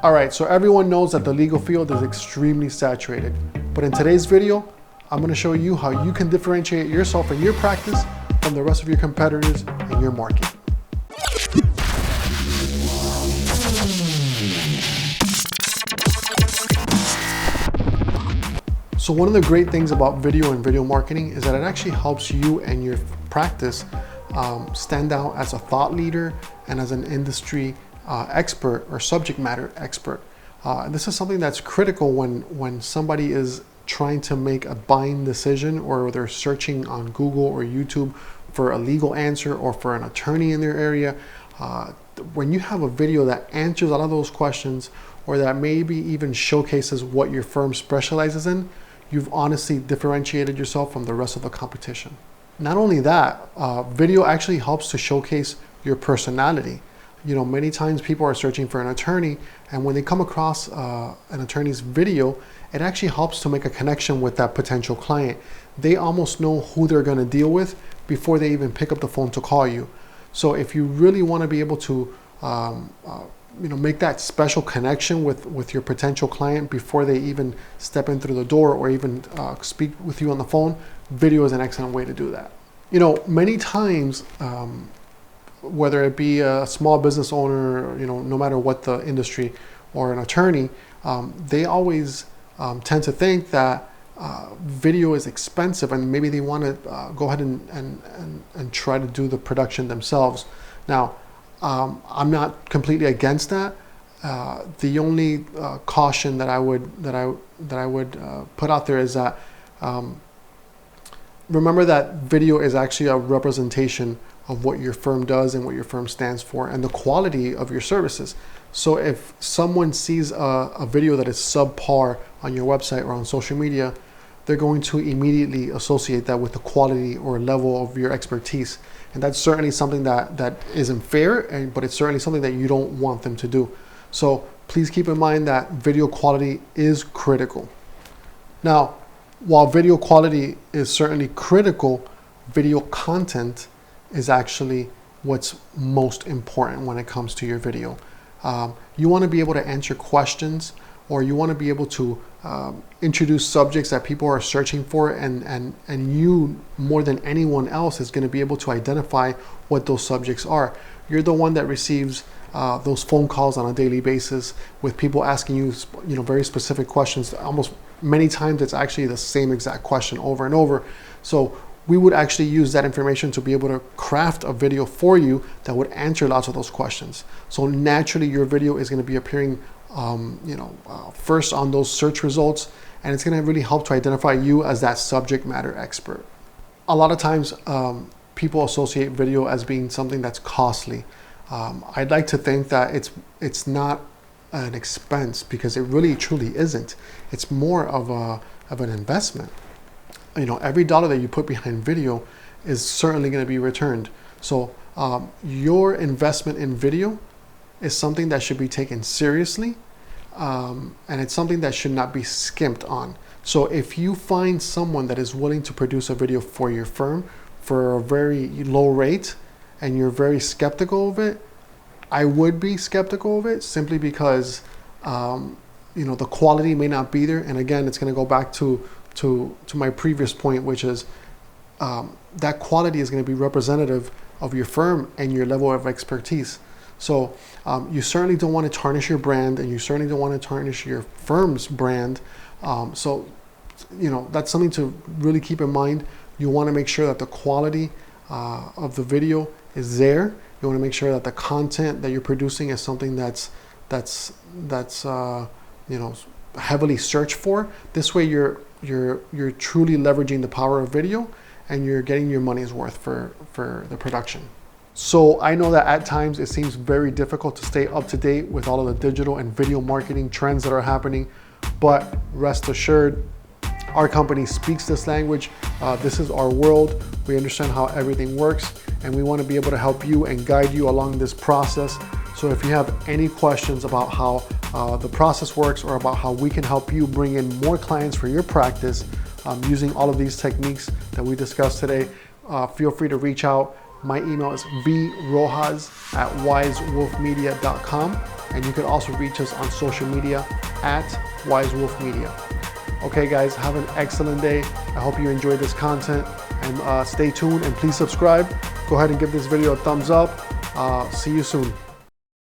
All right, so everyone knows that the legal field is extremely saturated. But in today's video, I'm gonna show you how you can differentiate yourself and your practice from the rest of your competitors in your market. So one of the great things about video and video marketing is that it actually helps you and your practice stand out as a thought leader and as an industry expert or subject matter expert. This is something that's critical when somebody is trying to make a buying decision, or they're searching on Google or YouTube for a legal answer or for an attorney in their area. When you have a video that answers a lot of those questions, or that maybe even showcases what your firm specializes in, you've honestly differentiated yourself from the rest of the competition. Not only that, video actually helps to showcase your personality. You know, many times people are searching for an attorney, and when they come across an attorney's video, it actually helps to make a connection with that potential client. They almost know who they're going to deal with before they even pick up the phone to call you. So if you really want to be able to make that special connection with your potential client before they even step in through the door or even speak with you on the phone, video is an excellent way to do that. You know, many times, whether it be a small business owner, no matter what the industry, or an attorney, they always tend to think that video is expensive, and maybe they want to go ahead and try to do the production themselves. Now, I'm not completely against that. The only caution that I would put out there is that remember that video is actually a representation of what your firm does and what your firm stands for and the quality of your services. So if someone sees a video that is subpar on your website or on social media, they're going to immediately associate that with the quality or level of your expertise. And that's certainly something that isn't fair, but it's certainly something that you don't want them to do. So please keep in mind that video quality is critical. Now, while video quality is certainly critical, video content is actually what's most important when it comes to your video. You want to be able to answer questions, or you want to be able to introduce subjects that people are searching for, and you, more than anyone else, is going to be able to identify what those subjects are. You're the one that receives those phone calls on a daily basis with people asking you, very specific questions. Almost many times it's actually the same exact question over and over. So we would actually use that information to be able to craft a video for you that would answer lots of those questions. So naturally, your video is going to be appearing first on those search results, and it's going to really help to identify you as that subject matter expert. A lot of times, people associate video as being something that's costly. I'd like to think that it's not an expense, because it really truly isn't. It's more of an investment. Every dollar that you put behind video is certainly going to be returned. So your investment in video is something that should be taken seriously, and it's something that should not be skimped on. So if you find someone that is willing to produce a video for your firm for a very low rate, and you're very skeptical of it, I would be skeptical of it, simply because the quality may not be there. And again, it's going to go back to my previous point, which is that quality is going to be representative of your firm and your level of expertise. So you certainly don't want to tarnish your brand, and you certainly don't want to tarnish your firm's brand. So that's something to really keep in mind. You want to make sure that the quality of the video is there. You want to make sure that the content that you're producing is something that's heavily searched for. This way, you're truly leveraging the power of video, and you're getting your money's worth for the production. So I know that at times it seems very difficult to stay up to date with all of the digital and video marketing trends that are happening, but rest assured, our company speaks this language. This is our world. We understand how everything works, and we want to be able to help you and guide you along this process. So if you have any questions about how the process works, or about how we can help you bring in more clients for your practice using all of these techniques that we discussed today, feel free to reach out. My email is vrojas@wisewolfmedia.com, and you can also reach us on social media at wisewolfmedia. Okay guys, have an excellent day. I hope you enjoyed this content, and stay tuned and please subscribe. Go ahead and give this video a thumbs up. See you soon.